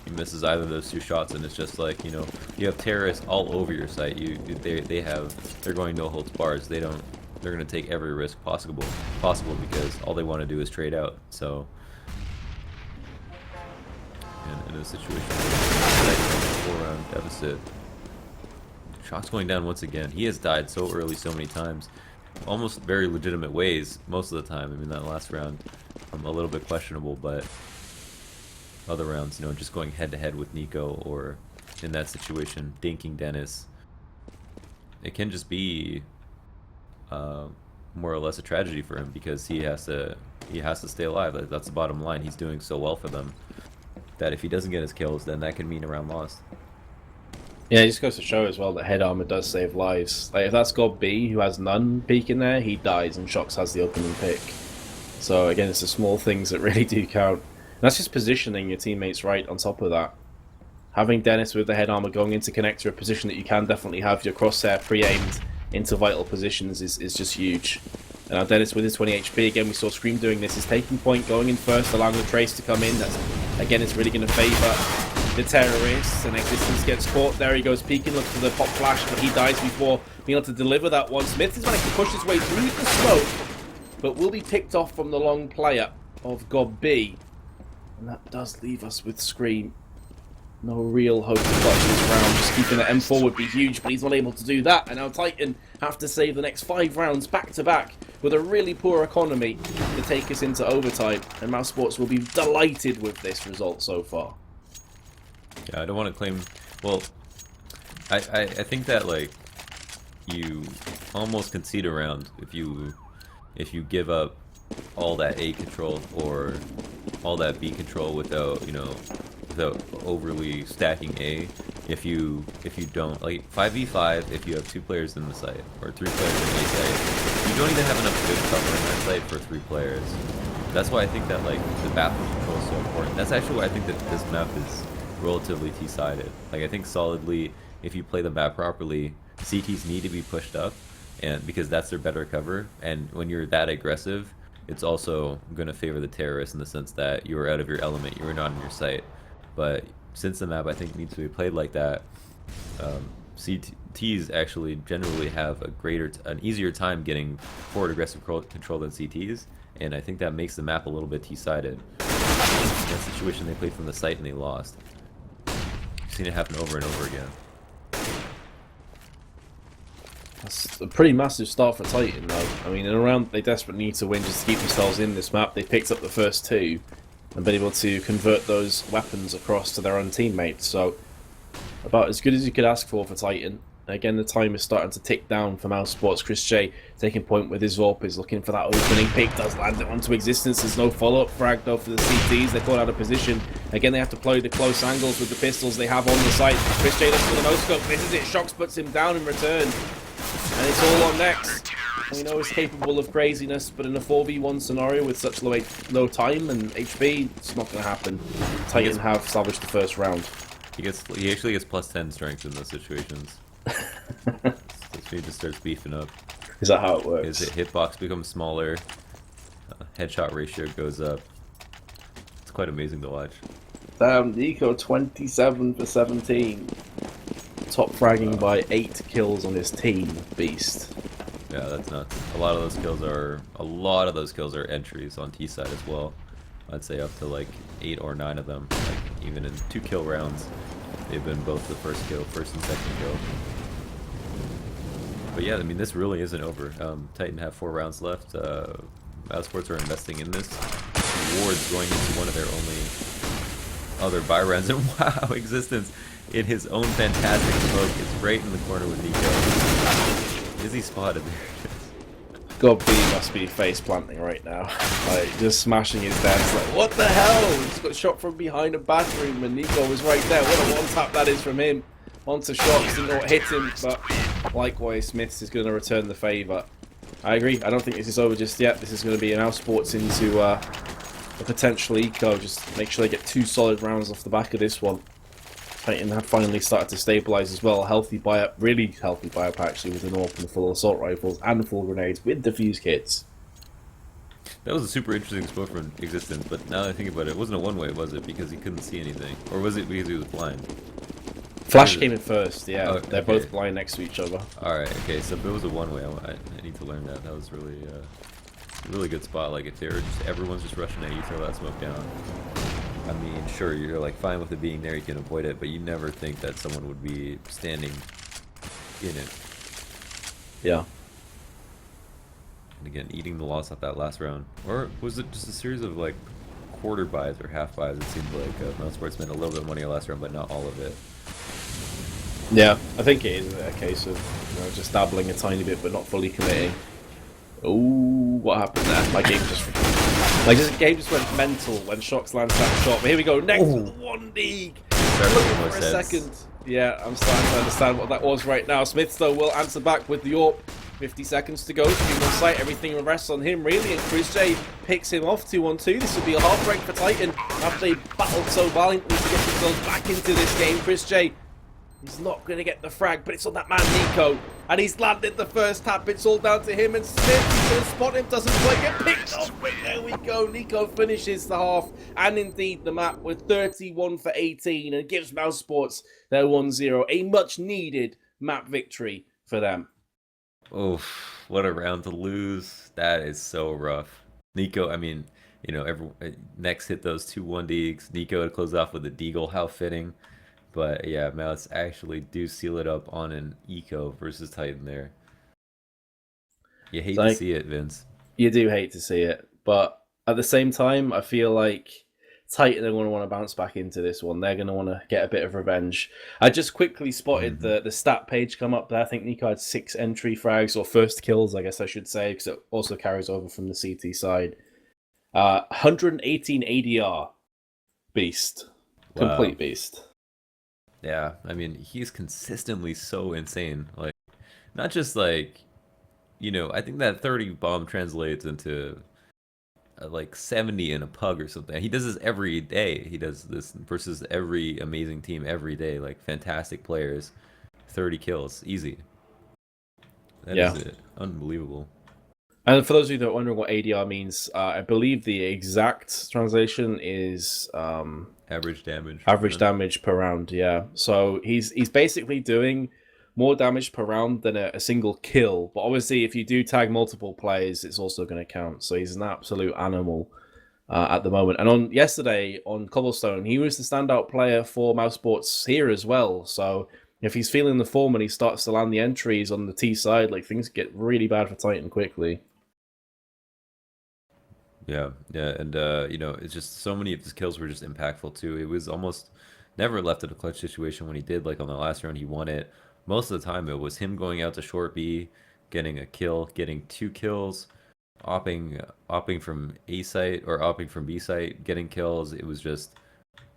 He misses either of those 2 shots, and it's just like, you know, you have terrorists all over your site. They're going no holds bars. They're going to take every risk possible because all they want to do is trade out. So, in a situation like 4-round deficit, Shock's going down once again. He has died so early, so many times, almost very legitimate ways most of the time. I mean, that last round, a little bit questionable, but other rounds, you know, just going head to head with Nico, or in that situation, dinking Dennis, it can just be more or less a tragedy for him because he has to stay alive. That's the bottom line. He's doing so well for them that if he doesn't get his kills, then that can mean a round lost. Yeah, it just goes to show as well that head armor does save lives. Like, if that's God B, who has none peeking there, he dies and Shox has the opening pick. So again, it's the small things that really do count. And that's just positioning your teammates right on top of that. Having Dennis with the head armor going into connector, a position that you can definitely have your crosshair pre-aimed into vital positions is just huge. And now Dennis with his 20 HP, again we saw Scream doing this, is taking point, going in first, allowing the trace to come in. That's, again, it's really going to favour the terrorists, and Existence gets caught. There he goes peeking, looks for the pop flash, but he dies before being able to deliver that one. Smith is managed to push his way through the smoke, but will be picked off from the long player of God B. And that does leave us with Scream. No real hope to clutch this round. Just keeping the M4 would be huge, but he's not able to do that. And now Titan have to save the next 5 rounds back to back with a really poor economy to take us into overtime. And Mousesports will be delighted with this result so far. Yeah, I don't want to claim. Well, I think that, like, you almost concede a round if you give up all that A control, or all that B control without, without overly stacking A. If you don't, like 5v5, if you have 2 players in the site or 3 players in A site, you don't even have enough good cover in that site for 3 players. That's why I think that like the bathroom control is so important. That's actually why I think that this map is relatively T-sided. Like I think solidly, if you play the map properly, CTs need to be pushed up, and because that's their better cover. And when you're that aggressive, it's also going to favor the terrorists in the sense that you are out of your element, you are not in your sight. But since the map I think needs to be played like that, CTs actually generally have an easier time getting forward aggressive control than CTs, and I think that makes the map a little bit T-sided. In that situation they played from the site and they lost. I've seen it happen over and over again. That's a pretty massive start for Titan, though. I mean, in a round they desperately need to win just to keep themselves in this map. They picked up the first 2 and been able to convert those weapons across to their own teammates. So, about as good as you could ask for Titan. Again, the time is starting to tick down for Mousesports. Chris J taking point with his AWP, is looking for that opening pick, does land it onto existence. There's no follow-up frag though for the CTs. They're caught out of position. Again, they have to play the close angles with the pistols they have on the site. Chris J looks for the no-scope, misses it. Shox puts him down in return. And it's all on next. We know he's capable of craziness, but in a 4v1 scenario with such low time and HP, it's not going to happen. Titan have salvaged the first round. He actually gets plus 10 strength in those situations. So he just starts beefing up. Is that how it works? His hitbox becomes smaller, headshot ratio goes up. It's quite amazing to watch. Damn, Nico 27 for 17. Top fragging by 8 kills on his team. Beast. Yeah, that's nuts. A lot of those kills are entries on T side as well. I'd say up to like 8 or 9 of them. Like even in 2 kill rounds, they've been both the first and second kill. But yeah, I mean, this really isn't over. Titan have 4 rounds left. Mousesports are investing in this. Ward's going into one of their only other buy rounds. And wow, Existence in his own fantastic smoke is right in the corner with Nico. Is he spotted there? God, B must be face planting right now. Like, just smashing his desk. Like, what the hell? He's got shot from behind a bathroom and Nico was right there. What a one-tap that is from him. Onto Shox, didn't know what hit him, but likewise, Smiths is going to return the favour. I agree. I don't think this is over just yet. This is going to be an Mousesports into a potential eco. Just make sure they get 2 solid rounds off the back of this one. Titan have finally started to stabilise as well. Healthy buy-up, really healthy buy-up actually, with an AWP and full assault rifles and full grenades with defuse kits. That was a super interesting spot from Existence, but now that I think about it, it wasn't a one-way, was it? Because he couldn't see anything. Or was it because he was blind? Flash came in first, yeah. Oh, They're both blind next to each other. Alright, okay, so if it was a one-way, I need to learn that. That was really, really good spot. Like, if they were just, everyone's just rushing at you, throw that smoke down. I mean, sure, you're like fine with it being there, you can avoid it, but you never think that someone would be standing in it. Yeah. And again, eating the loss at that last round. Or was it just a series of like quarter buys or half buys? It seemed like Mousesports made a little bit of money last round, but not all of it. Yeah, I think it is a case of just dabbling a tiny bit but not fully committing. Ooh, what happened there? My game just went mental when Shox lands that shot. But here we go, next to the 1D. Looking for a second. Yeah, I'm starting to understand what that was right now. Smith though will answer back with the AWP. 50 seconds to go. Stream on site, everything rests on him really, and Chris J picks him off 2-on-2. This will be a heartbreak for Titan after they battled so valiantly to get themselves back into this game. Chris J, he's not going to get the frag, but it's on that man Nico. And he's landed the first tap. It's all down to him. And Smith, he's going to spot him, doesn't quite get picked off. But there we go. Nico finishes the half. And indeed the map with 31 for 18. And gives Mousesports their 1-0. A much needed map victory for them. Oof, what a round to lose. That is so rough. Nico, I mean, next hit those 2 1Ds. Nico to close off with a deagle. How fitting. But yeah, Mouse actually do seal it up on an eco versus Titan there. You hate to see it, Vince. You do hate to see it, but at the same time, I feel like Titan are going to want to bounce back into this one. They're going to want to get a bit of revenge. I just quickly spotted the stat page come up there. I think Nico had 6 entry frags, or first kills, I guess I should say, because it also carries over from the CT side. 118 ADR. Beast. Wow. Complete beast. Yeah, I mean, he's consistently so insane. Like, not just like, I think that 30 bomb translates into like 70 in a pug or something. He does this every day. He does this versus every amazing team every day. Like, fantastic players, 30 kills, easy. That Yeah. is it. Unbelievable. And for those of you that are wondering what ADR means, I believe the exact translation is Average damage per average round. damage per round. Yeah, so he's basically doing more damage per round than a single kill. But obviously, if you do tag multiple players, it's also going to count. So he's an absolute animal at the moment. And on yesterday on Cobblestone, he was the standout player for Mousesports here as well. So if he's feeling the form and he starts to land the entries on the T side, like things get really bad for Titan quickly. Yeah, yeah, and it's just so many of his kills were just impactful too. It was almost never left in a clutch situation when he did. Like on the last round, he won it. Most of the time, it was him going out to short B, getting a kill, getting two kills, opping from A site or opping from B site, getting kills. It was just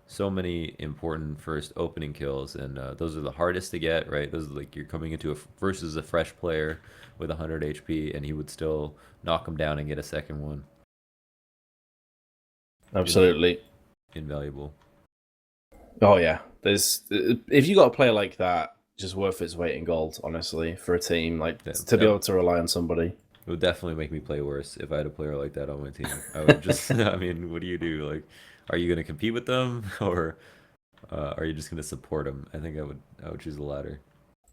so many important first opening kills, and those are the hardest to get, right? Those are like you're coming into versus a fresh player with 100 HP, and he would still knock him down and get a second one. Absolutely. Invaluable. Oh yeah, there's if you got a player like that, just worth its weight in gold. Honestly, for a team like Yeah, to be able to rely on somebody. it would definitely make me play worse if I had a player like that on my team. I would just, I mean, what do you do? Like, are you going to compete with them, or are you just going to support them? I think I would choose the latter.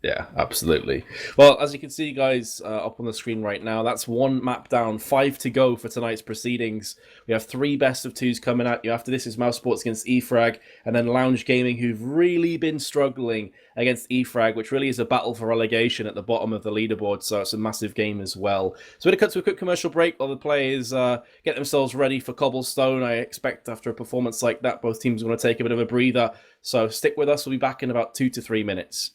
Yeah, absolutely. Well, as you can see, guys, up on the screen right now, that's one map down, 5 to go for tonight's proceedings. We have 3 best of 2s coming at you. After this is Mousesports against eFrag, and then Lounge Gaming, who've really been struggling against eFrag, which really is a battle for relegation at the bottom of the leaderboard, so it's a massive game as well. So we're going to cut to a quick commercial break while the players get themselves ready for Cobblestone. I expect after a performance like that, both teams are going to take a bit of a breather. So stick with us. We'll be back in about 2 to 3 minutes.